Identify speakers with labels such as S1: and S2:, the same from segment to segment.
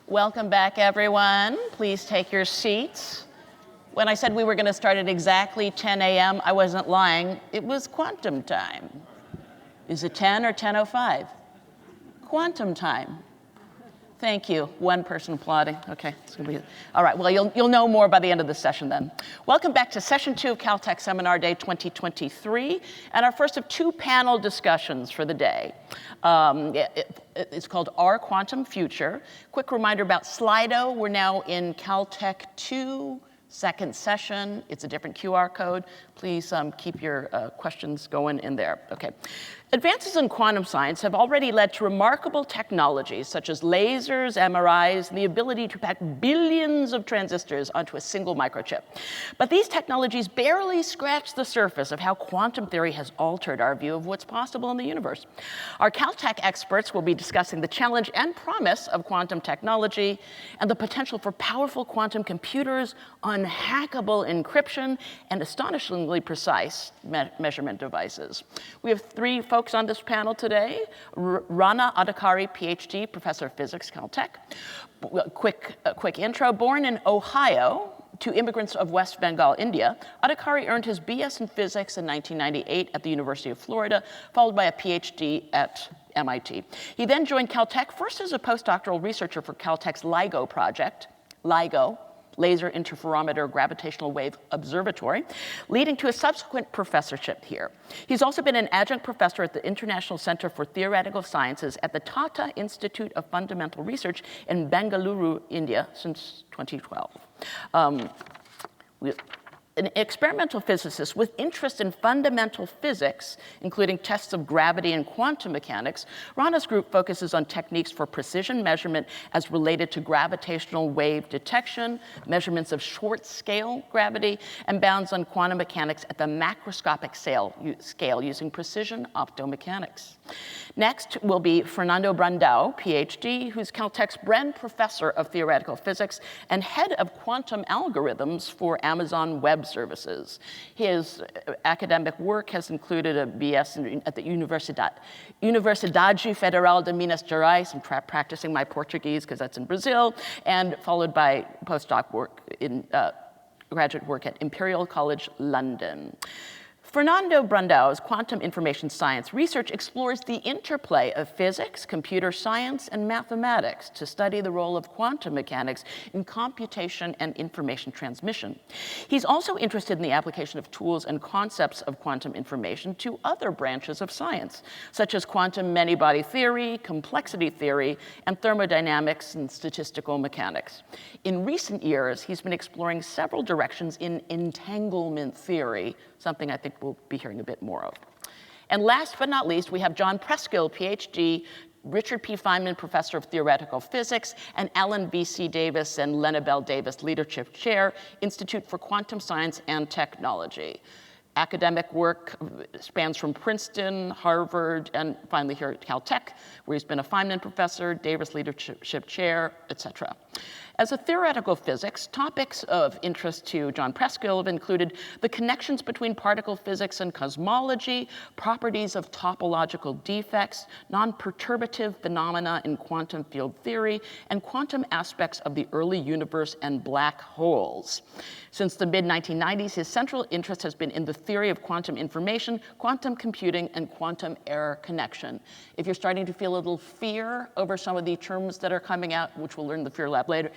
S1: Welcome back, everyone. Please take your seats. When I said we were going to start at exactly 10 a.m., I wasn't lying. It was quantum time. Is it 10 or 10:05? Quantum time. Thank you. One person applauding. Okay, it's gonna be all right. Well, you'll know more by the end of the session then. Welcome back to session 2 of Caltech Seminar Day 2023, and our first of 2 panel discussions for the day. It's called Our Quantum Future. Quick reminder about Slido. We're now in Caltech 2, second session. It's a different QR code. Please keep your questions going in there. Okay. Advances in quantum science have already led to remarkable technologies such as lasers, MRIs, and the ability to pack billions of transistors onto a single microchip. But these technologies barely scratch the surface of how quantum theory has altered our view of what's possible in the universe. Our Caltech experts will be discussing the challenge and promise of quantum technology and the potential for powerful quantum computers, unhackable encryption, and astonishingly precise measurement devices. We have 3 folks on this panel today. Rana Adhikari, PhD, Professor of Physics, Caltech. Quick intro. Born in Ohio to immigrants of West Bengal, India, Adhikari earned his BS in physics in 1998 at the University of Florida, followed by a PhD at MIT. He then joined Caltech, first as a postdoctoral researcher for Caltech's LIGO project, LIGO, Laser Interferometer Gravitational Wave Observatory, leading to a subsequent professorship here. He's also been an adjunct professor at the International Center for Theoretical Sciences at the Tata Institute of Fundamental Research in Bengaluru, India, since 2012. An experimental physicist with interest in fundamental physics, including tests of gravity and quantum mechanics, Rana's group focuses on techniques for precision measurement as related to gravitational wave detection, measurements of short-scale gravity, and bounds on quantum mechanics at the macroscopic scale using precision optomechanics. Next will be Fernando Brandão, PhD, who's Caltech's Bren Professor of Theoretical Physics and head of quantum algorithms for Amazon Web Services. His academic work has included a BS at the Universidade Federal de Minas Gerais. I'm practicing my Portuguese because that's in Brazil, and followed by postdoc work in graduate work at Imperial College London. Fernando Brandão's quantum information science research explores the interplay of physics, computer science, and mathematics to study the role of quantum mechanics in computation and information transmission. He's also interested in the application of tools and concepts of quantum information to other branches of science, such as quantum many-body theory, complexity theory, and thermodynamics and statistical mechanics. In recent years, he's been exploring several directions in entanglement theory, something I think we'll be hearing a bit more of. And last but not least, we have John Preskill, PhD, Richard P. Feynman Professor of Theoretical Physics, and Alan V.C. Davis and Lena Bell Davis Leadership Chair, Institute for Quantum Science and Technology. Academic work spans from Princeton, Harvard, and finally here at Caltech, where he's been a Feynman Professor, Davis Leadership Chair, etc. As a theoretical physics, topics of interest to John Preskill have included the connections between particle physics and cosmology, properties of topological defects, non-perturbative phenomena in quantum field theory, and quantum aspects of the early universe and black holes. Since the mid-1990s, his central interest has been in the theory of quantum information, quantum computing, and quantum error connection. If you're starting to feel a little fear over some of the terms that are coming out, which we'll learn in the Fear Lab later,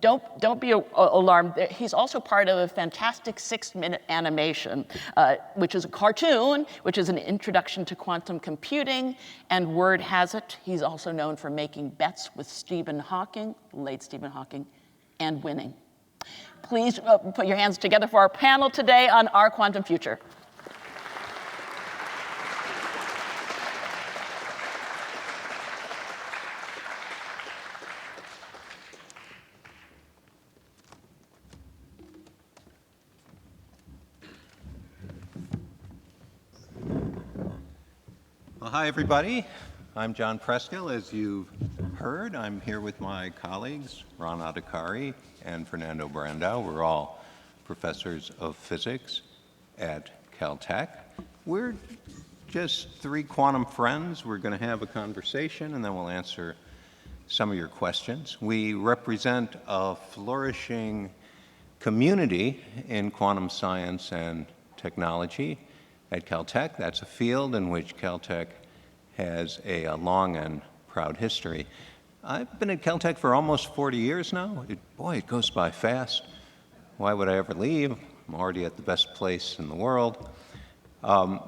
S1: don't be alarmed. He's also part of a fantastic 6-minute animation, which is a cartoon, which is an introduction to quantum computing. And word has it, he's also known for making bets with Stephen Hawking, the late Stephen Hawking, and winning. Please put your hands together for our panel today on Our Quantum Future.
S2: Well, hi, everybody. I'm John Preskill. As you've heard, I'm here with my colleagues, Ron Adhikari and Fernando Brandão. We're all professors of physics at Caltech. We're just 3 quantum friends. We're going to have a conversation, and then we'll answer some of your questions. We represent a flourishing community in quantum science and technology at Caltech. That's a field in which Caltech has a long and proud history. I've been at Caltech for almost 40 years now. Boy, it goes by fast. Why would I ever leave? I'm already at the best place in the world. I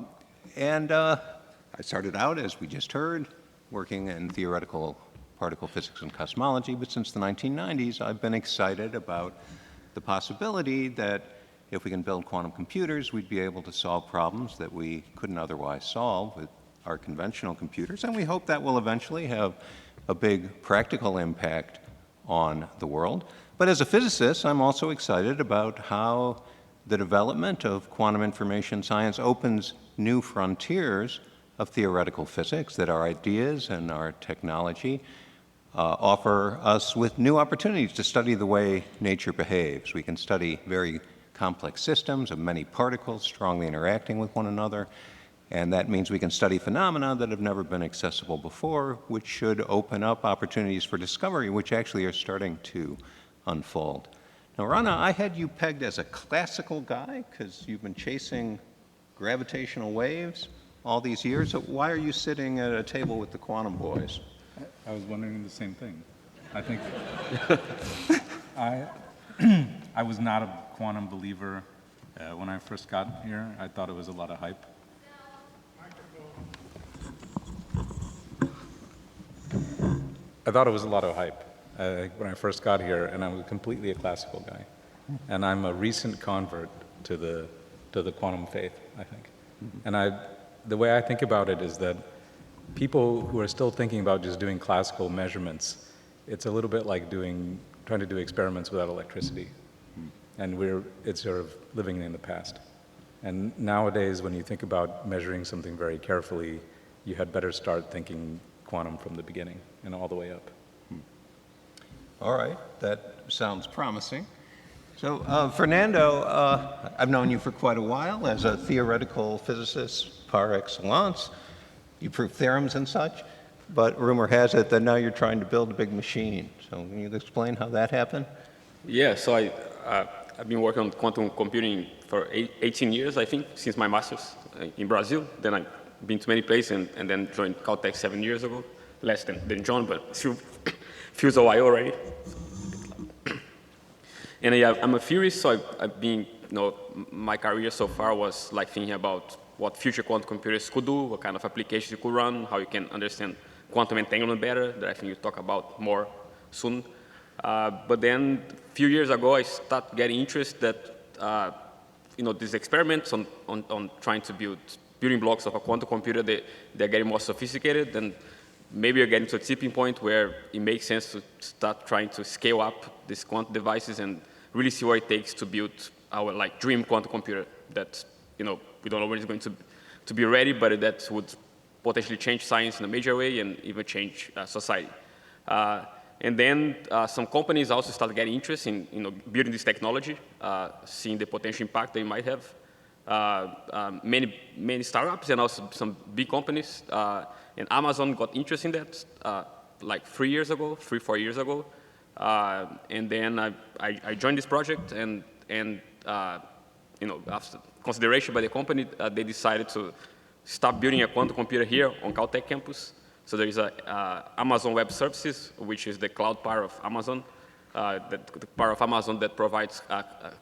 S2: started out, as we just heard, working in theoretical particle physics and cosmology, but since the 1990s, I've been excited about the possibility that if we can build quantum computers, we'd be able to solve problems that we couldn't otherwise solve with our conventional computers, and we hope that will eventually have a big practical impact on the world. But as a physicist, I'm also excited about how the development of quantum information science opens new frontiers of theoretical physics, that our ideas and our technology offer us with new opportunities to study the way nature behaves. We can study very complex systems of many particles strongly interacting with one another, and that means we can study phenomena that have never been accessible before, which should open up opportunities for discovery, which actually are starting to unfold. Now, Rana, I had you pegged as a classical guy because you've been chasing gravitational waves all these years. So why are you sitting at a table with the quantum boys?
S3: I was wondering the same thing. I think I was not a quantum believer when I first got here. I thought it was a lot of hype. When I first got here, and I was completely a classical guy. And I'm a recent convert to the quantum faith, I think. And the way I think about it is that people who are still thinking about just doing classical measurements, it's a little bit like trying to do experiments without electricity. And it's sort of living in the past. And nowadays, when you think about measuring something very carefully, you had better start thinking quantum from the beginning and all the way up.
S2: All right, that sounds promising. So, Fernando, I've known you for quite a while as a theoretical physicist par excellence. You prove theorems and such, but rumor has it that now you're trying to build a big machine. So can you explain how that happened?
S4: Yeah, so I've been working on quantum computing for 18 years, I think, since my master's in Brazil. Then I've been to many places and then joined Caltech 7 years ago. Less than John, but still feels a while already. And I'm a theorist, so I've been, my career so far was like thinking about what future quantum computers could do, what kind of applications you could run, how you can understand quantum entanglement better, that I think you'll talk about more soon. But then a few years ago, I started getting interested that, these experiments on trying to build building blocks of a quantum computer, they're getting more sophisticated, and maybe you're getting to a tipping point where it makes sense to start trying to scale up these quantum devices and really see what it takes to build our dream quantum computer that, we don't know when it's going to be ready, but that would potentially change science in a major way and even change society. And then some companies also started getting interested in building this technology, seeing the potential impact they might have. Many startups and also some big companies. And Amazon got interested in that 4 years ago. And then I joined this project, and after consideration by the company, they decided to start building a quantum computer here on Caltech campus. So there is Amazon Web Services, which is the cloud part of Amazon, the part of Amazon that provides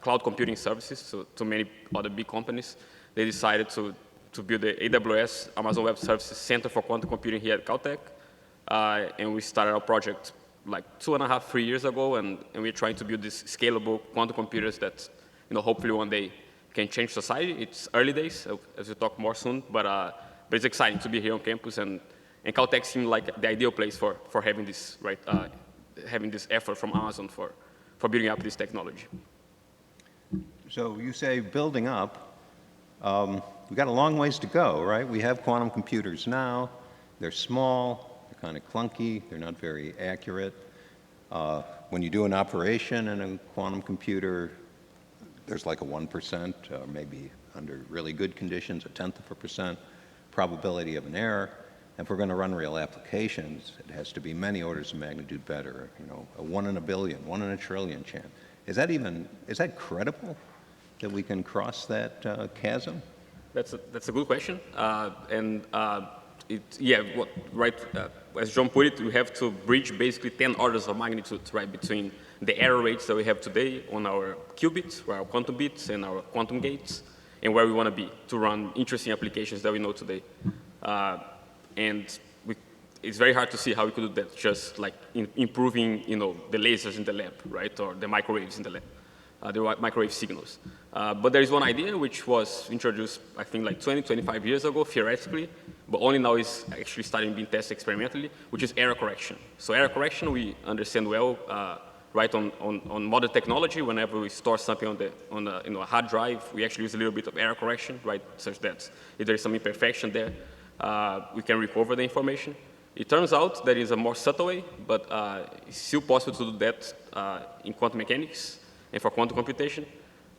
S4: cloud computing services to many other big companies. They decided to build the AWS, Amazon Web Services Center for Quantum Computing here at Caltech. And we started our project 2.5, 3 years ago, and we're trying to build these scalable quantum computers that, hopefully one day can change society. It's early days, as we'll talk more soon, but it's exciting to be here on campus, and Caltech seemed like the ideal place for having this, right, having this effort from Amazon for building up this technology.
S2: So you say building up. We've got a long ways to go, right? We have quantum computers now. They're small, they're kind of clunky, they're not very accurate. When you do an operation in a quantum computer, there's like a 1%, or maybe under really good conditions, 0.1% probability of an error. if we're going to run real applications, it has to be many orders of magnitude better, you know, a 1 in a billion, 1 in a trillion chance. Is that credible that we can cross that chasm?
S4: That's a good question. As John put it, we have to bridge basically 10 orders of magnitude, right, between the error rates that we have today on our qubits, our quantum bits, and our quantum gates, and where we want to be to run interesting applications that we know today. It's very hard to see how we could do that just like improving, you know, the lasers in the lab, right, or the microwaves in the lab, the microwave signals. But there is one idea which was introduced, I think, like 20, 25 years ago, theoretically, but only now is actually starting being tested experimentally, which is error correction. So error correction, we understand well, right, on modern technology. Whenever we store something on a hard drive, we actually use a little bit of error correction, right, such that if there is some imperfection there, we can recover the information. It turns out there is a more subtle way, but it's still possible to do that in quantum mechanics and for quantum computation.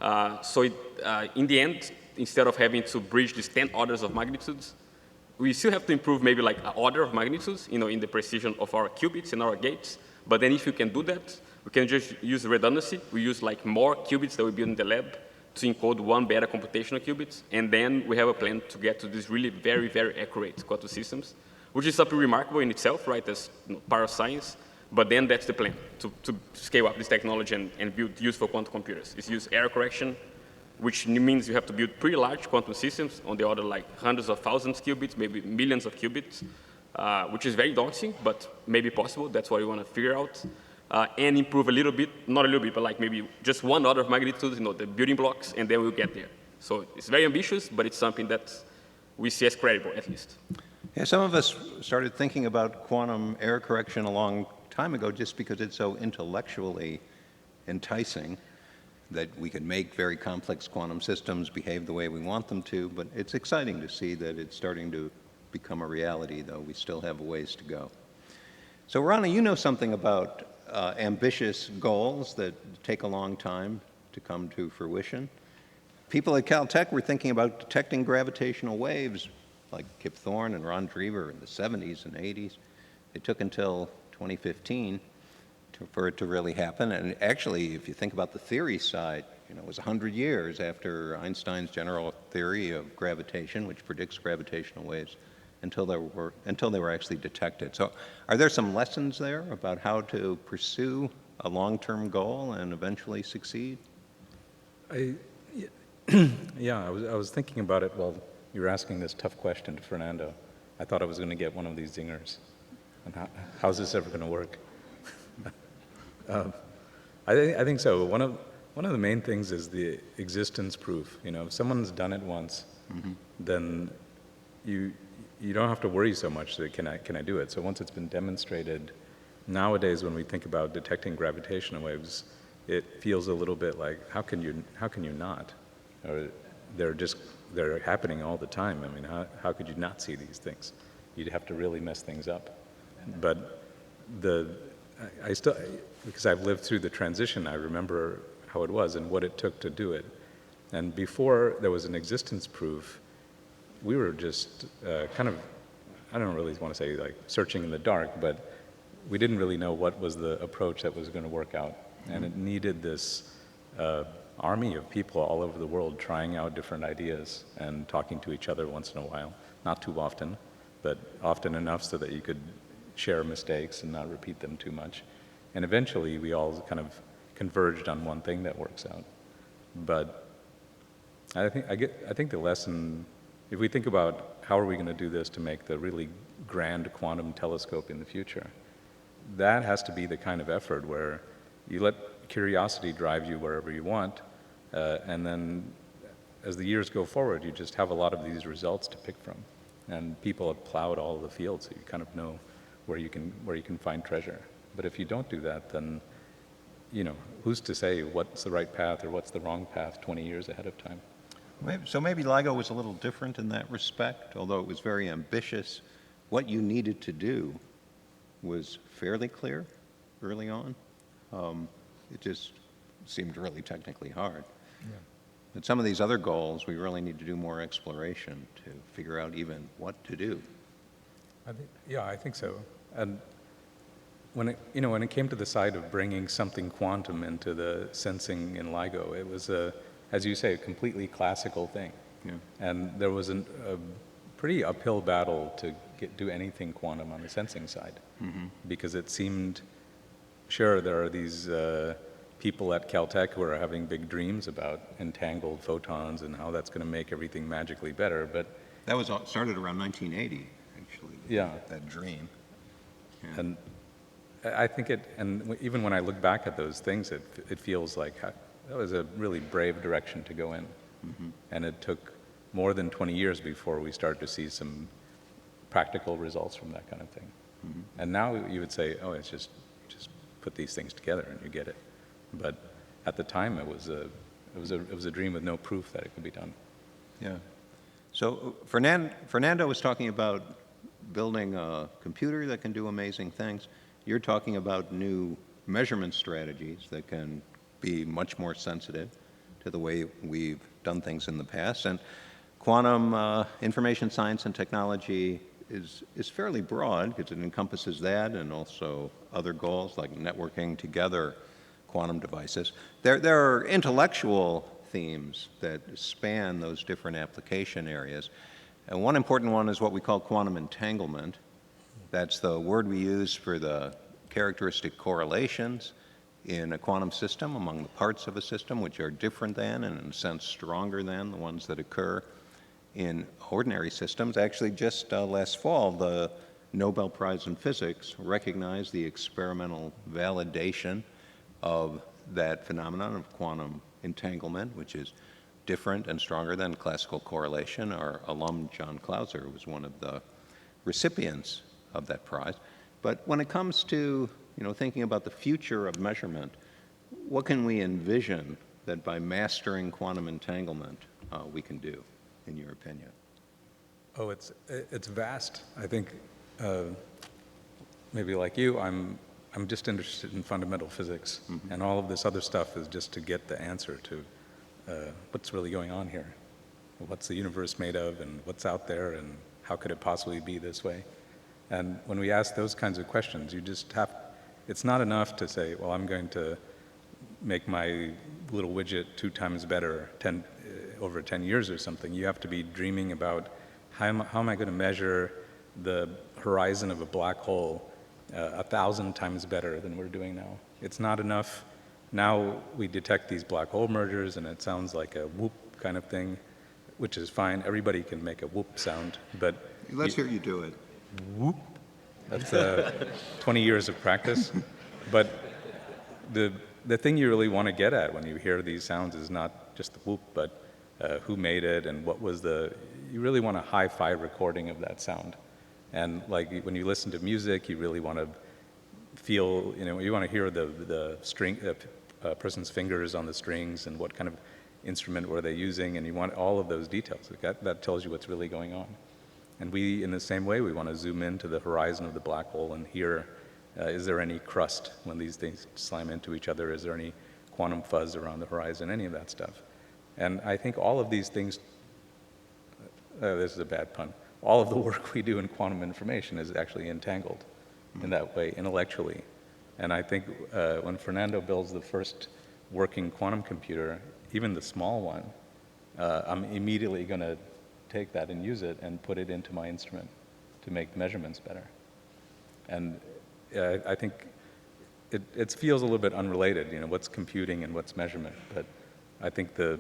S4: In the end, instead of having to bridge these 10 orders of magnitudes, we still have to improve maybe like an order of magnitudes, you know, in the precision of our qubits and our gates. But then if you can do that, we can just use redundancy. We use like more qubits that we build in the lab to encode one better computational qubits. And then we have a plan to get to these really very, very accurate quantum systems, which is something remarkable in itself, right, as part of science. But then that's the plan, to scale up this technology and build useful quantum computers. It's use error correction, which means you have to build pretty large quantum systems on the order like hundreds of thousands qubits, maybe millions of qubits, which is very daunting, but maybe possible. That's what we want to figure out. And improve a little bit, not a little bit, but like maybe just one order of magnitude, you know, the building blocks, and then we'll get there. So it's very ambitious, but it's something that we see as credible, at least.
S2: Yeah, some of us started thinking about quantum error correction a long time ago just because it's so intellectually enticing that we could make very complex quantum systems behave the way we want them to, but it's exciting to see that it's starting to become a reality, though we still have a ways to go. So Rana, you know something about ambitious goals that take a long time to come to fruition. People at Caltech were thinking about detecting gravitational waves like Kip Thorne and Ron Drever in the 70s and 80s. It took until 2015 for it to really happen. And actually, if you think about the theory side, you know, it was 100 years after Einstein's general theory of gravitation, which predicts gravitational waves, until they were actually detected. So are there some lessons there about how to pursue a long-term goal and eventually succeed?
S3: Yeah, I was thinking about it while you were asking this tough question to Fernando. I thought I was going to get one of these zingers. And how's this ever going to work? I think so. One of the main things is the existence proof. You know, if someone's done it once, then you don't have to worry so much that can I do it. So once it's been demonstrated, nowadays when we think about detecting gravitational waves, it feels a little bit like how can you not? Or they're happening all the time. I mean, how could you not see these things? You'd have to really mess things up. But I still, because I've lived through the transition, I remember how it was and what it took to do it. And before there was an existence proof, we were just kind of, I don't really want to say like searching in the dark, but we didn't really know what was the approach that was going to work out. And it needed this army of people all over the world trying out different ideas and talking to each other once in a while. Not too often, but often enough so that you could share mistakes and not repeat them too much. And eventually we all kind of converged on one thing that works out. But I think the lesson, if we think about how are we going to do this to make the really grand quantum telescope in the future, that has to be the kind of effort where you let curiosity drive you wherever you want, and then as the years go forward, you just have a lot of these results to pick from. And people have plowed all of the fields, so you kind of know where you can find treasure. But if you don't do that, then, you know, who's to say what's the right path or what's the wrong path 20 years ahead of time?
S2: So maybe LIGO was a little different in that respect, although it was very ambitious. What you needed to do was fairly clear early on. It just seemed really technically hard. Yeah. But some of these other goals, we really need to do more exploration to figure out even what to do.
S3: I think so. And when it came to the side of bringing something quantum into the sensing in LIGO, it was as you say, a completely classical thing.
S2: Yeah.
S3: And there was a pretty uphill battle to do anything quantum on the sensing side, because it seemed, sure, there are these people at Caltech who are having big dreams about entangled photons and how that's going to make everything magically better, but
S2: That was started around 1980, actually.
S3: Yeah.
S2: That dream. Yeah.
S3: and I think even when I look back at those things, it feels like that was a really brave direction to go in. And it took more than 20 years before we started to see some practical results from that kind of thing. And now you would say, oh, it's just put these things together and you get it. But at the time, it was a dream with no proof that it could be done.
S2: Yeah. So Fernando was talking about building a computer that can do amazing things. You're talking about new measurement strategies that can be much more sensitive to the way we've done things in the past. And quantum information science and technology is fairly broad because it encompasses that and also other goals like networking together quantum devices. There are intellectual themes that span those different application areas. And one important one is what we call quantum entanglement. That's the word we use for the characteristic correlations in a quantum system among the parts of a system, which are different than and in a sense stronger than the ones that occur in ordinary systems. Actually, just last fall, the Nobel Prize in Physics recognized the experimental validation of that phenomenon of quantum entanglement, which is different and stronger than classical correlation. Our alum, John Clauser, was one of the recipients of that prize. But when it comes to thinking about the future of measurement, what can we envision that by mastering quantum entanglement we can do, in your opinion?
S3: Oh, it's vast. I think maybe like you, I'm just interested in fundamental physics, and all of this other stuff is just to get the answer to what's really going on here. What's the universe made of, and what's out there, and how could it possibly be this way? And when we ask those kinds of questions, it's not enough to say, well, I'm going to make my little widget 2 times better over 10 years or something. You have to be dreaming about how am I going to measure the horizon of a black hole 1,000 times better than we're doing now. It's not enough. Now we detect these black hole mergers and it sounds like a whoop kind of thing, which is fine. Everybody can make a whoop sound, but
S2: Let's hear you do it.
S3: whoop, that's 20 years of practice. But the thing you really want to get at when you hear these sounds is not just the whoop, but who made it and what was you really want a hi-fi recording of that sound. And like when you listen to music, you really want to feel, you want to hear the string, person's fingers on the strings and what kind of instrument were they using, and you want all of those details. That tells you what's really going on. And we, in the same way, we want to zoom into the horizon of the black hole and hear, is there any crust when these things slam into each other? Is there any quantum fuzz around the horizon? Any of that stuff. And I think all of these things, this is a bad pun, all of the work we do in quantum information is actually entangled in that way, intellectually. And I think when Fernando builds the first working quantum computer, even the small one, I'm immediately going to take that and use it and put it into my instrument to make measurements better. And I think it feels a little bit unrelated, what's computing and what's measurement. But I think the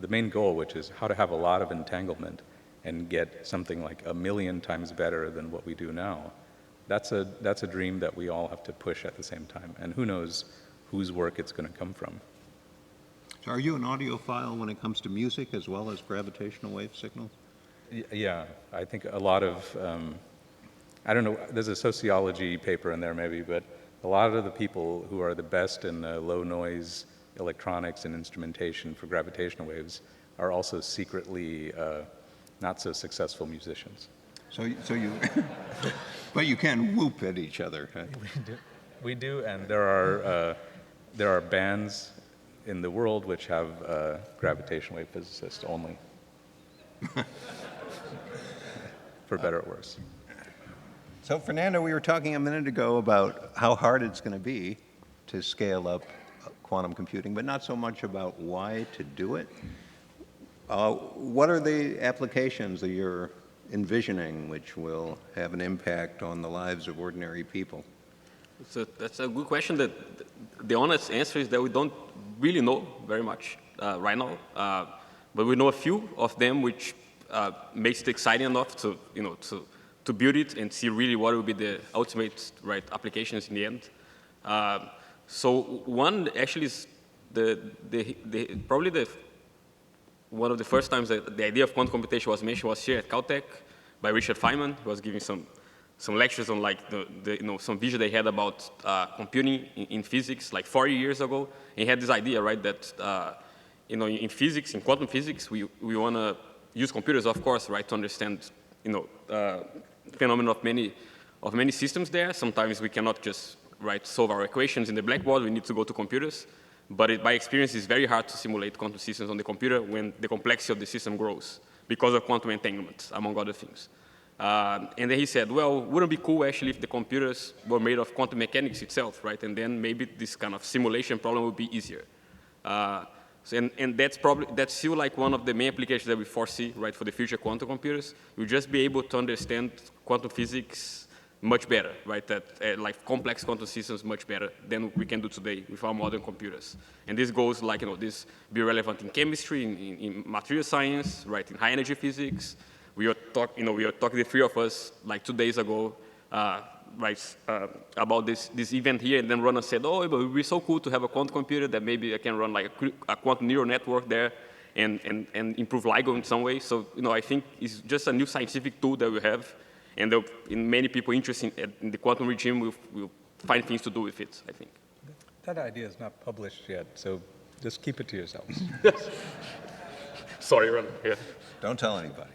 S3: main goal, which is how to have a lot of entanglement and get something like 1 million times better than what we do now, that's a dream that we all have to push at the same time. And who knows whose work it's going to come from.
S2: So are you an audiophile when it comes to music as well as gravitational wave signals?
S3: Yeah, I think a lot of, I don't know, there's a sociology paper in there maybe, but a lot of the people who are the best in low noise electronics and instrumentation for gravitational waves are also secretly not so successful musicians.
S2: So you, but you can whoop at each other. Huh?
S3: We do, and there are bands in the world which have gravitational wave physicists only, for better or worse.
S2: So Fernando, we were talking a minute ago about how hard it's going to be to scale up quantum computing, but not so much about why to do it. What are the applications that you're envisioning which will have an impact on the lives of ordinary people?
S4: So that's a good question. The honest answer is that we don't really know very much right now, but we know a few of them, which makes it exciting enough to to build it and see really what will be the ultimate applications in the end. So one actually is probably one of the first times that the idea of quantum computation was mentioned was here at Caltech by Richard Feynman. He was giving some lectures on some vision they had about computing in physics like 40 years ago. And he had this idea, right, that in physics, in quantum physics, we want to use computers, of course, right, to understand phenomena of many systems there. Sometimes we cannot just solve our equations in the blackboard. We need to go to computers. But by experience, it's very hard to simulate quantum systems on the computer when the complexity of the system grows because of quantum entanglement, among other things. And then he said, well, wouldn't it be cool actually if the computers were made of quantum mechanics itself, right? And then maybe this kind of simulation problem would be easier. And that's still like one of the main applications that we foresee, right, for the future quantum computers. We'll just be able to understand quantum physics much better, right? Like complex quantum systems much better than we can do today with our modern computers. And this goes this be relevant in chemistry, in material science, right? In high energy physics. We were talking, the three of us like 2 days ago, about this event here, and then Rona said, oh, it would be so cool to have a quantum computer that maybe I can run like a quantum neural network there and improve LIGO in some way. So, I think it's just a new scientific tool that we have, and in many people interested in the quantum regime will find things to do with it, I think.
S3: That idea is not published yet, so just keep it to yourselves.
S4: Sorry, Rona. Yeah.
S2: Don't tell anybody.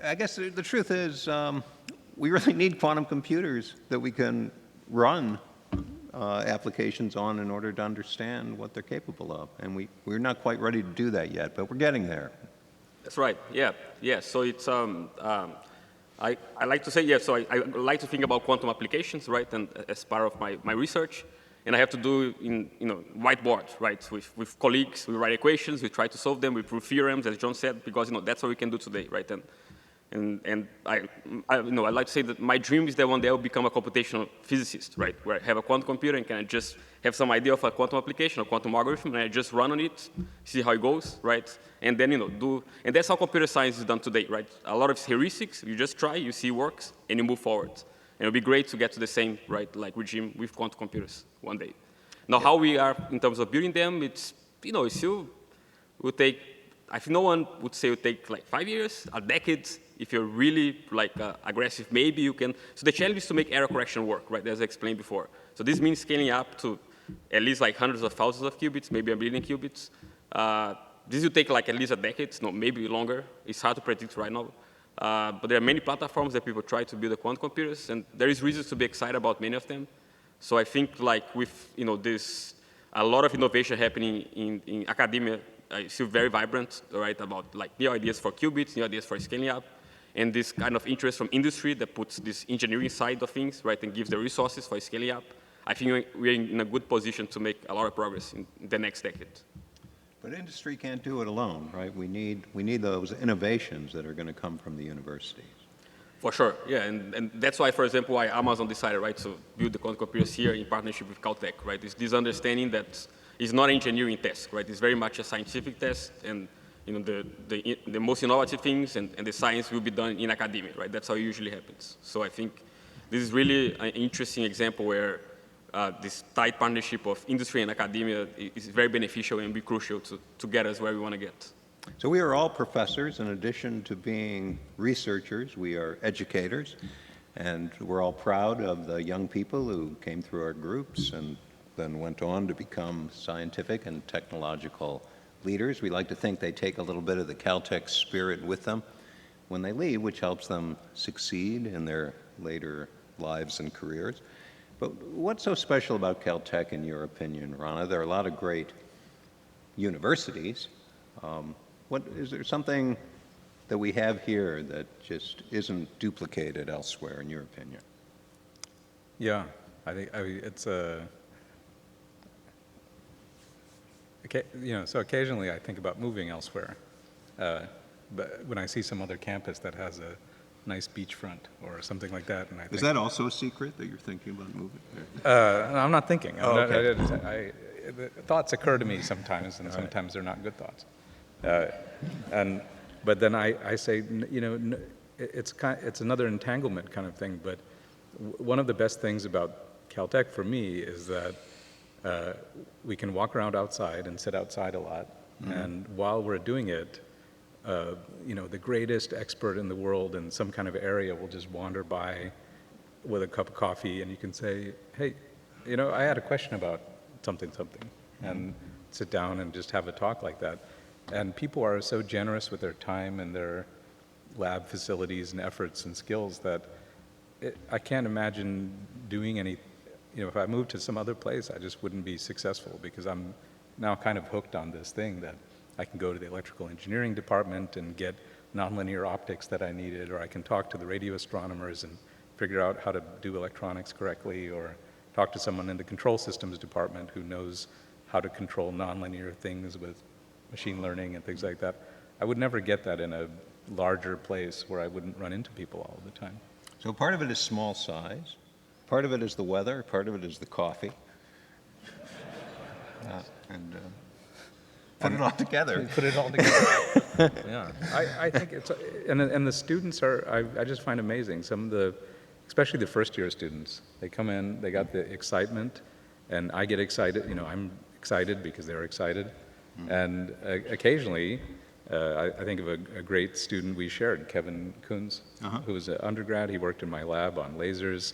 S2: I guess the truth is we really need quantum computers that we can run applications on in order to understand what they're capable of. And we're not quite ready to do that yet, but we're getting there.
S4: That's right. Yeah. So it's I like to say, so I like to think about quantum applications, right, and as part of my research. And I have to do in whiteboard, right, with colleagues. We write equations, we try to solve them, we prove theorems, as John said, because that's what we can do today, right? And I like to say that my dream is that one day I'll become a computational physicist, right, where I have a quantum computer and can just have some idea of a quantum application, a quantum algorithm, and I just run on it, see how it goes, right, and then and that's how computer science is done today, right? A lot of heuristics, you just try, you see it works, and you move forward. And it'll be great to get to the same, right, like regime with quantum computers one day. Now, how we are in terms of building them, it's it still will take. I think no one would say it would take like 5 years, a decade. If you're really aggressive, maybe you can. So the challenge is to make error correction work, right, as I explained before. So this means scaling up to at least like hundreds of thousands of qubits, maybe a billion qubits. This will take like at least a decade, no, maybe longer. It's hard to predict right now. But there are many platforms that people try to build the quantum computers, and there is reasons to be excited about many of them. So I think like with this, a lot of innovation happening in academia, it's still very vibrant, right, about like new ideas for qubits, new ideas for scaling up. And this kind of interest from industry that puts this engineering side of things, right, and gives the resources for scaling up. I think we're in a good position to make a lot of progress in the next decade.
S2: But industry can't do it alone, right? We need those innovations that are going to come from the universities.
S4: For sure, yeah, and that's why, for example, why Amazon decided, right, to build the quantum computers here in partnership with Caltech, right? It's this understanding that it's not an engineering task, right? It's very much a scientific test, and the most innovative things and the science will be done in academia, right? That's how it usually happens. So I think this is really an interesting example where this tight partnership of industry and academia is very beneficial and be crucial to get us where we want to get.
S2: So we are all professors. In addition to being researchers, we are educators, and we're all proud of the young people who came through our groups and then went on to become scientific and technological leaders. We like to think they take a little bit of the Caltech spirit with them when they leave, which helps them succeed in their later lives and careers. But what's so special about Caltech, in your opinion, Rana? There are a lot of great universities. Is there something that we have here that just isn't duplicated elsewhere, in your opinion?
S3: Yeah, I think it's a. So occasionally I think about moving elsewhere, but when I see some other campus that has a nice beachfront or something like that, and I think,
S2: Is that also a secret that you're thinking about moving?
S3: I'm not thinking.
S2: Oh, okay.
S3: The thoughts occur to me sometimes, and sometimes they're not good thoughts. But then I say, it's another entanglement kind of thing. But one of the best things about Caltech for me is that we can walk around outside and sit outside a lot. Mm-hmm. And while we're doing it, the greatest expert in the world in some kind of area will just wander by with a cup of coffee, and you can say, hey, I had a question about something, mm-hmm. and sit down and just have a talk like that. And people are so generous with their time and their lab facilities and efforts and skills that I can't imagine doing any, if I moved to some other place, I just wouldn't be successful, because I'm now kind of hooked on this thing that I can go to the electrical engineering department and get nonlinear optics that I needed, or I can talk to the radio astronomers and figure out how to do electronics correctly, or talk to someone in the control systems department who knows how to control nonlinear things with machine learning and things like that. I would never get that in a larger place where I wouldn't run into people all the time.
S2: So part of it is small size, part of it is the weather, part of it is the coffee. Put it all together.
S3: Put it all together. Yeah, I think it's, and the students are, I just find amazing. Some of the, especially the first year students, they come in, they got the excitement, and I get excited, I'm excited because they're excited. Mm-hmm. And occasionally, I think of a great student we shared, Kevin Kunz, who was an undergrad. He worked in my lab on lasers.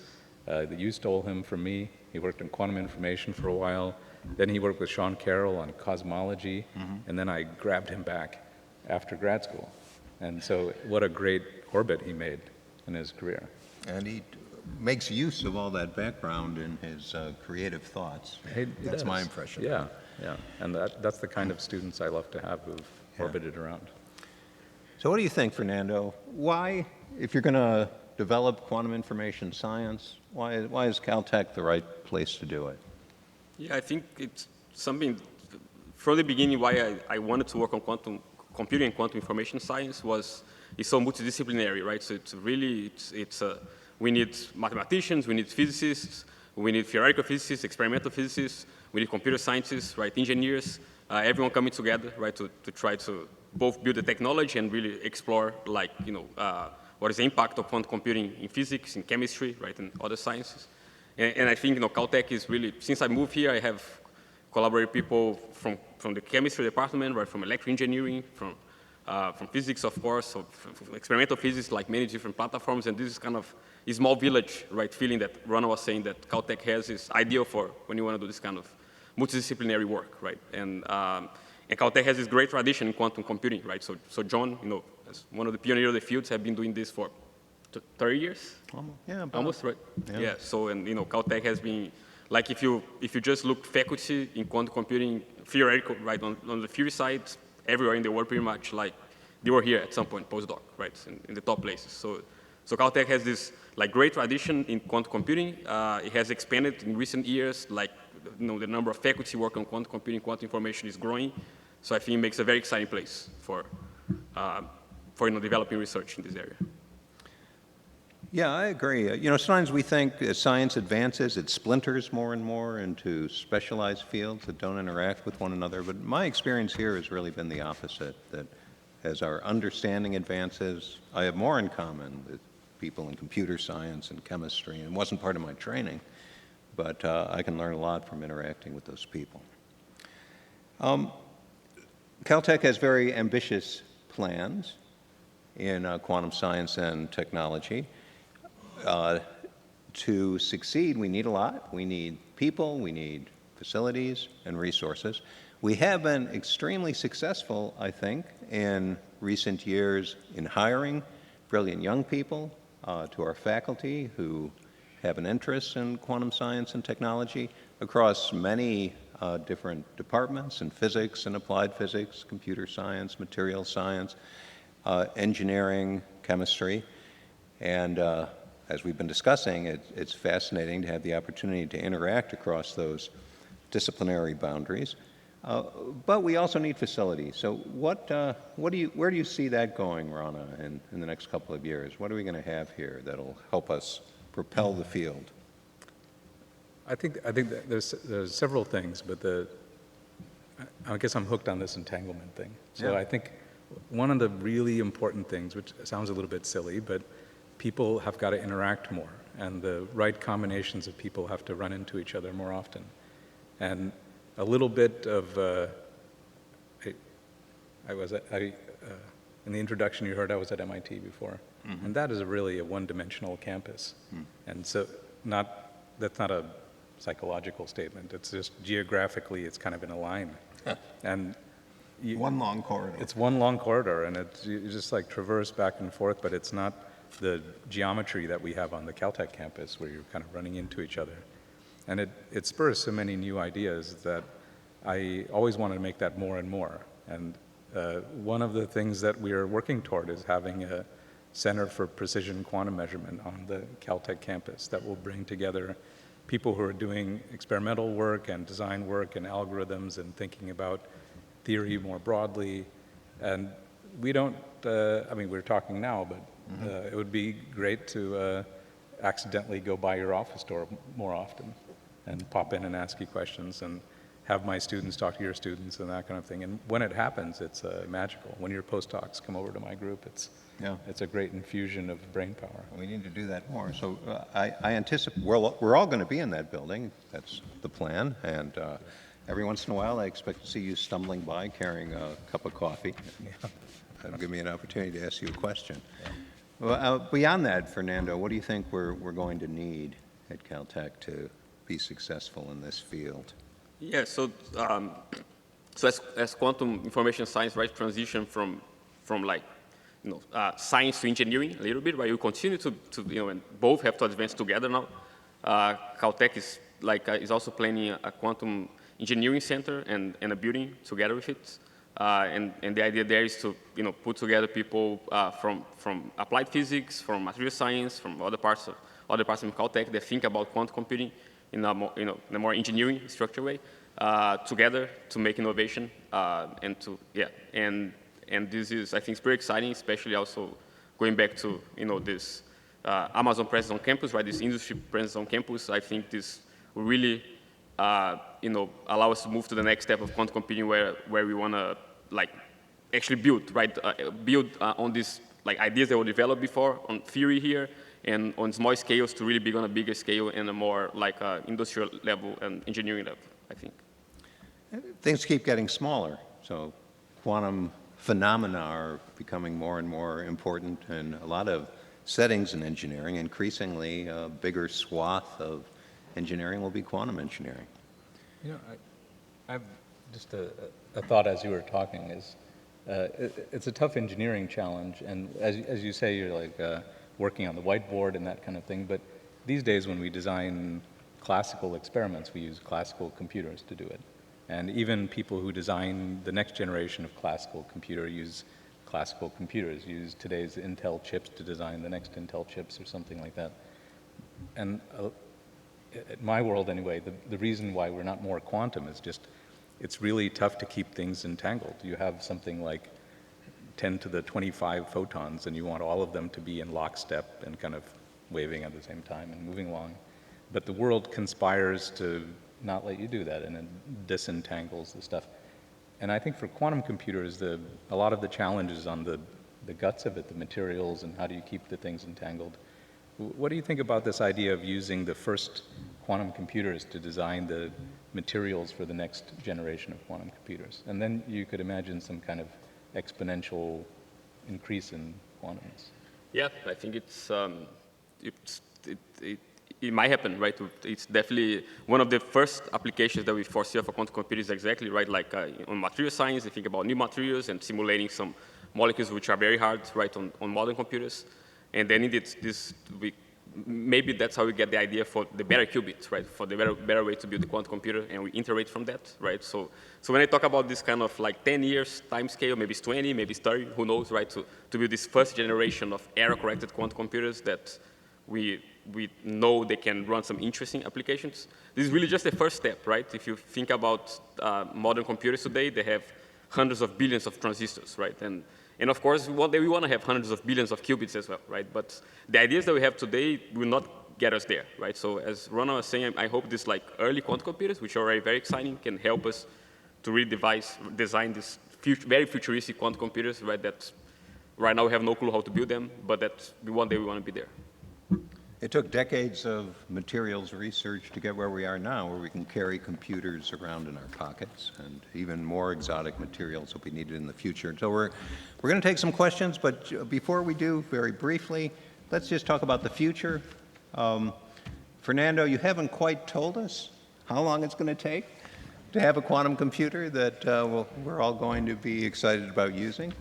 S3: You stole him from me. He worked in quantum information for a while. Then he worked with Sean Carroll on cosmology, and then I grabbed him back after grad school. And so what a great orbit he made in his career.
S2: And he makes use of all that background in his creative thoughts. That's my impression.
S3: Yeah, yeah. And that's the kind of students I love to have who've orbited around.
S2: So what do you think, Fernando? Why, if you're going to develop quantum information science, why is Caltech the right place to do it?
S4: Yeah, I think it's something, from the beginning, why I wanted to work on quantum computing and quantum information science it's so multidisciplinary, right? So it's really, we need mathematicians, we need physicists, we need theoretical physicists, experimental physicists, we need computer scientists, right? Engineers, everyone coming together, right? To try to both build the technology and really explore, what is the impact of quantum computing in physics, in chemistry, right? And other sciences. And I think, Caltech is really, since I moved here, I have collaborated people from the chemistry department, right, from electrical engineering, from physics, of course, so from experimental physics, like many different platforms, and this is kind of a small village, right, feeling that Rana was saying that Caltech has is ideal for when you want to do this kind of multidisciplinary work, right? And Caltech has this great tradition in quantum computing, right? So John, as one of the pioneers of the fields, have been doing this for 30 years? Almost, right? Yeah. So, and Caltech has been, like, if you just look faculty in quantum computing, theoretical, right, on the theory side, everywhere in the world pretty much, like, they were here at some point, postdoc, right, in the top places. So Caltech has this, great tradition in quantum computing. It has expanded in recent years, the number of faculty working on quantum computing, quantum information is growing. So I think it makes a very exciting place for developing research in this area.
S2: Yeah, I agree. Sometimes we think as science advances, it splinters more and more into specialized fields that don't interact with one another. But my experience here has really been the opposite, that as our understanding advances, I have more in common with people in computer science and chemistry. And it wasn't part of my training, but I can learn a lot from interacting with those people. Caltech has very ambitious plans in quantum science and technology. To succeed, we need a lot. We need people, we need facilities and resources. We have been extremely successful, I think, in recent years in hiring brilliant young people to our faculty who have an interest in quantum science and technology across many different departments in physics and applied physics, computer science, material science. engineering, chemistry, and as we've been discussing, it's fascinating to have the opportunity to interact across those disciplinary boundaries. But we also need facilities. So where do you see that going, Rana, in the next couple of years? What are we going to have here that'll help us propel the field?
S3: I think that there's several things, but I guess I'm hooked on this entanglement thing. So
S2: Yeah.
S3: I think one of the really important things, which sounds a little bit silly, but people have got to interact more, and the right combinations of people have to run into each other more often. And a little bit of, in the introduction you heard, I was at MIT before, and that is really a one-dimensional campus. And so that's not a psychological statement, it's just geographically, it's kind of in a line. And
S2: One long corridor.
S3: it's one long corridor, and you just like traverse back and forth, but it's not the geometry that we have on the Caltech campus where you're kind of running into each other. And it spurs so many new ideas that I always wanted to make that more and more. And one of the things that we are working toward is having a Center for Precision Quantum Measurement on the Caltech campus that will bring together people who are doing experimental work and design work and algorithms and thinking about theory more broadly. And we don't, we're talking now, but it would be great to accidentally go by your office door more often and pop in and ask you questions and have my students talk to your students and that kind of thing. And when it happens, it's magical. When your postdocs come over to my group, it's a great infusion of brain power.
S2: We need to do that more. So I anticipate we're all going to be in that building. That's the plan. And every once in a while, I expect to see you stumbling by carrying a cup of coffee. That'll give me an opportunity to ask you a question. Well, beyond that, Fernando, what do you think we're going to need at Caltech to be successful in this field?
S4: Yeah, so as quantum information science, right, transition from like, science to engineering a little bit, right? You continue to and both have to advance together now. Caltech is also planning a quantum engineering center and a building together with it. And the idea there is to put together people from applied physics, from material science, from other parts of Caltech that think about quantum computing in a more in a more engineering structured way together to make innovation and this is, I think, it's pretty exciting, especially also going back to this Amazon presence on campus, right? This industry presence on campus. I think this will really allow us to move to the next step of quantum computing, where we want to actually build, right? Build on these ideas that were developed before on theory here and on small scales to really be on a bigger scale and a more industrial level and engineering level, I think.
S2: Things keep getting smaller, so quantum phenomena are becoming more and more important in a lot of settings in engineering. Increasingly, a bigger swath of engineering will be quantum engineering.
S3: I've just a thought as you were talking is, it's a tough engineering challenge, and as you say, you're working on the whiteboard and that kind of thing, but these days when we design classical experiments, we use classical computers to do it. And even people who design the next generation of classical computer use classical computers, use today's Intel chips to design the next Intel chips or something like that. And in my world anyway, the reason why we're not more quantum is just, it's really tough to keep things entangled. You have something like 10 to the 25 photons and you want all of them to be in lockstep and kind of waving at the same time and moving along. But the world conspires to not let you do that, and it disentangles the stuff. And I think for quantum computers, a lot of the challenges on the guts of it, the materials and how do you keep the things entangled. What do you think about this idea of using the first quantum computers to design the materials for the next generation of quantum computers? And then you could imagine some kind of exponential increase in quantumness.
S4: Yeah, I think it might happen, right? It's definitely one of the first applications that we foresee for quantum computers, exactly, right? On material science, they think about new materials and simulating some molecules which are very hard, right, on modern computers. And then indeed, maybe that's how we get the idea for the better qubits, right? For the better way to build the quantum computer, and we iterate from that, right? So when I talk about this kind of like 10 years time scale, maybe it's 20, maybe it's 30, who knows, right? To build this first generation of error-corrected quantum computers that we know they can run some interesting applications. This is really just the first step, right? If you think about modern computers today, they have hundreds of billions of transistors, right? And of course, one day we want to have hundreds of billions of qubits as well, right? But the ideas that we have today will not get us there, right? So as Rona was saying, I hope these like early quantum computers, which are already very exciting, can help us to really design these very futuristic quantum computers, right? That right now we have no clue how to build them, but that one day we want to be there.
S2: It took decades of materials research to get where we are now, where we can carry computers around in our pockets, and even more exotic materials will be needed in the future. So we're going to take some questions, but before we do, very briefly, let's just talk about the future. Fernando, you haven't quite told us how long it's going to take to have a quantum computer that we're all going to be excited about using.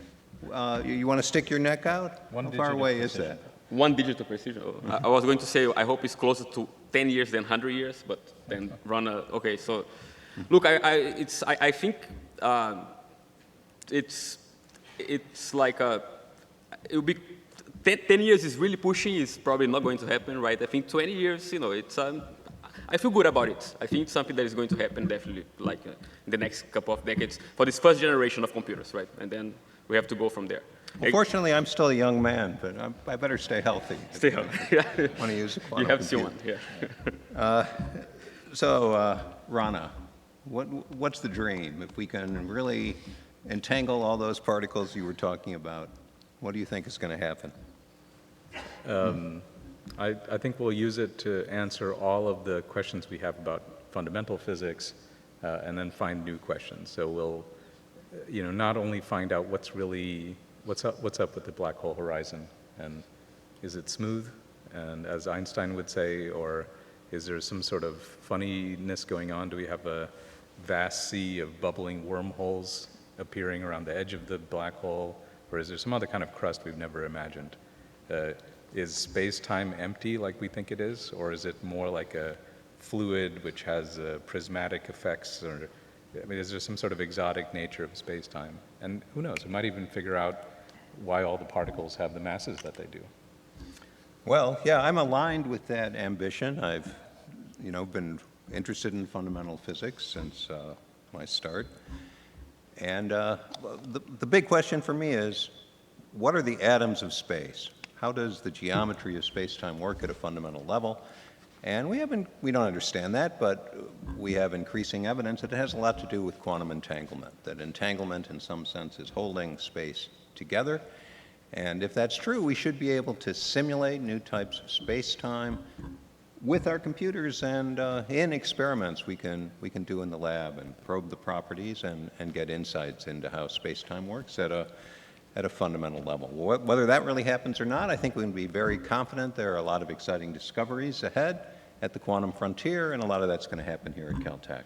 S2: You want to stick your neck out? How far away is that?
S4: 1 digit of precision. I was going to say, I hope it's closer to 10 years than 100 years, but then okay, so look, I think it's like it will be 10 years is really pushing. It's probably not going to happen, right? I think 20 years, it's I feel good about it. I think it's something that is going to happen definitely, like in the next couple of decades for this first generation of computers, right? And then we have to go from there.
S2: Well, fortunately, I'm still a young man, but I better stay healthy.
S4: Stay healthy. Yeah.
S2: Want to use a quantum
S4: You have
S2: computer.
S4: yeah.
S2: So, Rana, what's the dream? If we can really entangle all those particles you were talking about, what do you think is going to happen?
S3: I think we'll use it to answer all of the questions we have about fundamental physics, and then find new questions. So we'll, not only find out what's up with the black hole horizon, and is it smooth, and as Einstein would say, or is there some sort of funniness going on? Do we have a vast sea of bubbling wormholes appearing around the edge of the black hole, or is there some other kind of crust we've never imagined? Is space-time empty like we think it is, or is it more like a fluid which has prismatic effects, or is there some sort of exotic nature of space-time? And who knows, we might even figure out why all the particles have the masses that they do.
S2: Well, yeah, I'm aligned with that ambition. I've, been interested in fundamental physics since my start. And the big question for me is, what are the atoms of space? How does the geometry of space-time work at a fundamental level? And we don't understand that, but we have increasing evidence that it has a lot to do with quantum entanglement, that entanglement in some sense is holding space together. And if that's true, we should be able to simulate new types of space-time with our computers and in experiments we can do in the lab and probe the properties and get insights into how space-time works at a fundamental level. Whether that really happens or not, I think we can be very confident there are a lot of exciting discoveries ahead at the quantum frontier, and a lot of that's going to happen here at Caltech.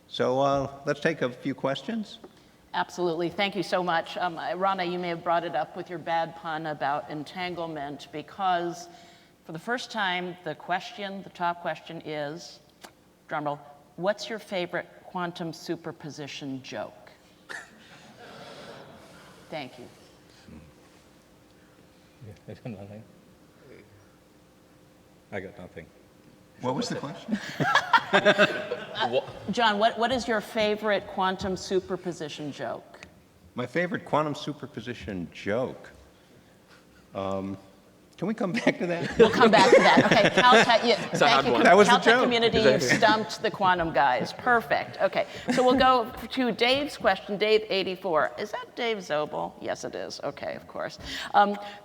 S2: So let's take a few questions.
S1: Absolutely. Thank you so much. Rana, you may have brought it up with your bad pun about entanglement, because for the first time, the top question is, drumroll, what's your favorite quantum superposition joke? Thank you.
S3: I got nothing.
S2: What was the question?
S1: John, what is your favorite quantum superposition joke?
S2: My favorite quantum superposition joke. Can we come back to that?
S1: We'll come back to that. Okay, Caltech, thank you.
S2: That was the
S1: Caltech
S2: joke.
S1: community, you've stumped the quantum guys. Perfect. Okay, so we'll go to Dave's question, Dave 84. Is that Dave Zobel? Yes, it is. Okay, of course.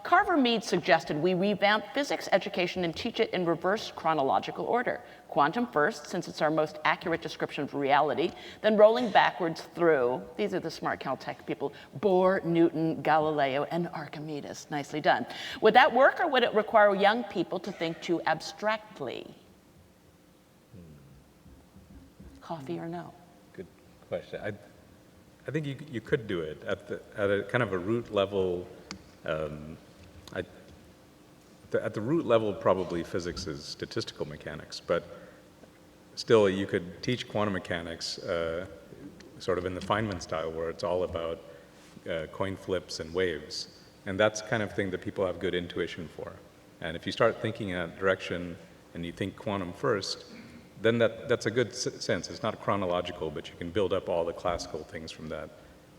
S1: Carver Mead suggested we revamp physics education and teach it in reverse chronological order. Quantum first, since it's our most accurate description of reality, then rolling backwards through, these are the smart Caltech people, Bohr, Newton, Galileo, and Archimedes. Nicely done. Would that work, or would it require young people to think too abstractly? Coffee or no?
S3: Good question. I think you could do it at a kind of a root level. I at the root level, probably physics is statistical mechanics, but still you could teach quantum mechanics sort of in the Feynman style, where it's all about coin flips and waves. And that's the kind of thing that people have good intuition for. And if you start thinking in that direction and you think quantum first, then that's a good sense. It's not chronological, but you can build up all the classical things from that.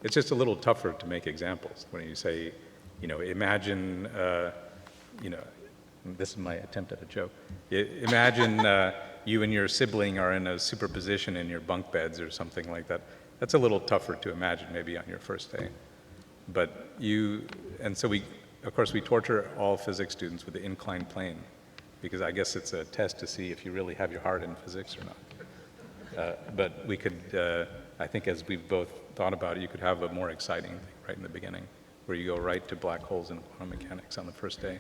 S3: It's just a little tougher to make examples. When you say, imagine, this is my attempt at a joke. Imagine you and your sibling are in a superposition in your bunk beds or something like that. That's a little tougher to imagine maybe on your first day. But so of course we torture all physics students with the inclined plane, because I guess it's a test to see if you really have your heart in physics or not. But we could, I think as we've both thought about it, you could have a more exciting thing right in the beginning, where you go right to black holes in quantum mechanics on the first day.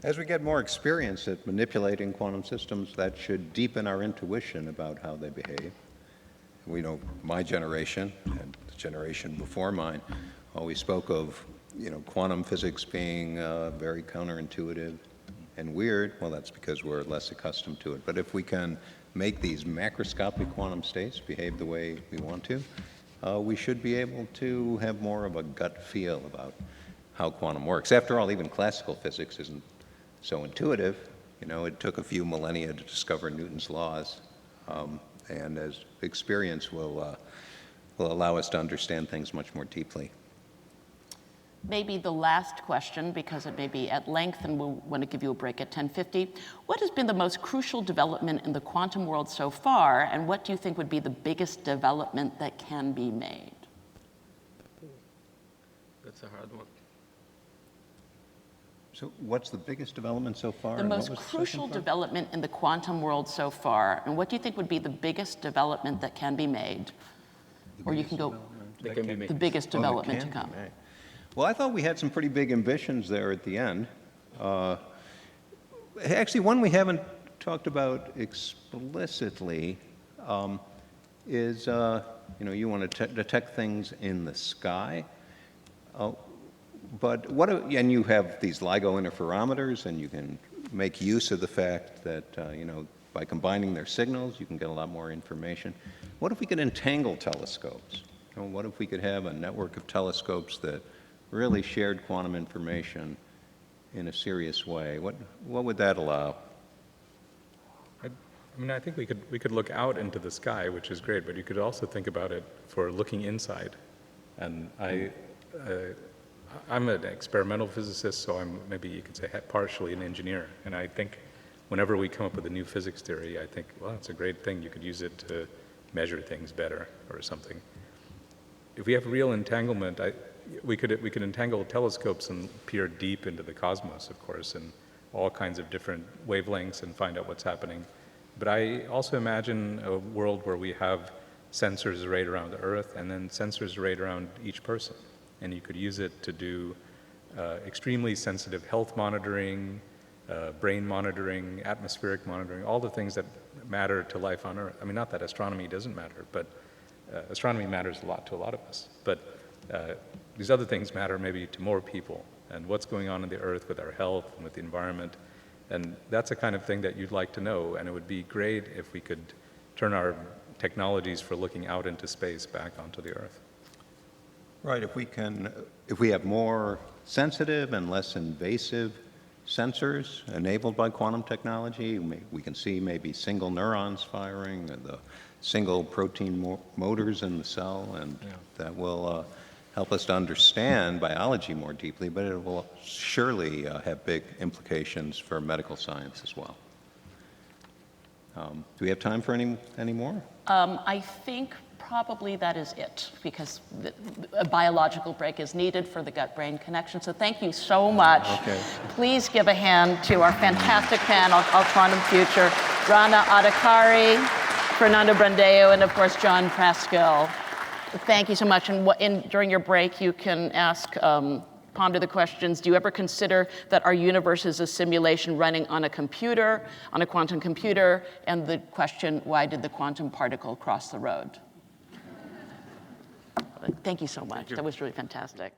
S2: As we get more experience at manipulating quantum systems, that should deepen our intuition about how they behave. We know my generation and the generation before mine always spoke of, quantum physics being very counterintuitive and weird. Well, that's because we're less accustomed to it. But if we can make these macroscopic quantum states behave the way we want to, we should be able to have more of a gut feel about how quantum works. After all, even classical physics isn't so intuitive. It took a few millennia to discover Newton's laws. And as experience will allow us to understand things much more deeply.
S1: Maybe the last question, because it may be at length and we'll want to give you a break at 10:50. What has been the most crucial development in the quantum world so far, and what do you think would be the biggest development that can be made?
S4: That's a hard one.
S2: So what's the biggest development so far?
S1: The most crucial development in the quantum world so far, and what do you think would be the biggest development that can be made? Or you can go,
S4: That can be made.
S1: the biggest development to
S2: can be
S1: come.
S2: made. Well, I thought we had some pretty big ambitions there at the end. Actually, one we haven't talked about explicitly is, you want to detect things in the sky. And you have these LIGO interferometers, and you can make use of the fact that, by combining their signals, you can get a lot more information. What if we could entangle telescopes? What if we could have a network of telescopes that really shared quantum information in a serious way? What would that allow?
S3: I think we could look out into the sky, which is great, but you could also think about it for looking inside. And I'm an experimental physicist, so maybe you could say partially an engineer. And I think whenever we come up with a new physics theory, I think, well, it's a great thing. You could use it to measure things better or something. If we have real entanglement, we could entangle telescopes and peer deep into the cosmos, of course, and all kinds of different wavelengths and find out what's happening. But I also imagine a world where we have sensors arrayed around the Earth and then sensors arrayed around each person. And you could use it to do extremely sensitive health monitoring, brain monitoring, atmospheric monitoring, all the things that matter to life on Earth. Not that astronomy doesn't matter, but astronomy matters a lot to a lot of us. But these other things matter maybe to more people, and what's going on in the Earth with our health and with the environment. And that's the kind of thing that you'd like to know, and it would be great if we could turn our technologies for looking out into space back onto the Earth.
S2: Right, if we have more sensitive and less invasive sensors enabled by quantum technology, we can see maybe single neurons firing and the single protein motors in the cell, and that will help us to understand biology more deeply, but it will surely have big implications for medical science as well. Do we have time for any more?
S1: I think probably that is it, because a biological break is needed for the gut-brain connection. So thank you so much.
S2: Okay.
S1: Please give a hand to our fantastic panel, Our Quantum Future, Rana Adhikari, Fernando Brandao, and of course, John Praskill. Thank you so much. And during your break, you can ponder the questions. Do you ever consider that our universe is a simulation running on a computer, on a quantum computer? And the question, why did the quantum particle cross the road? Thank you so much. That was really fantastic.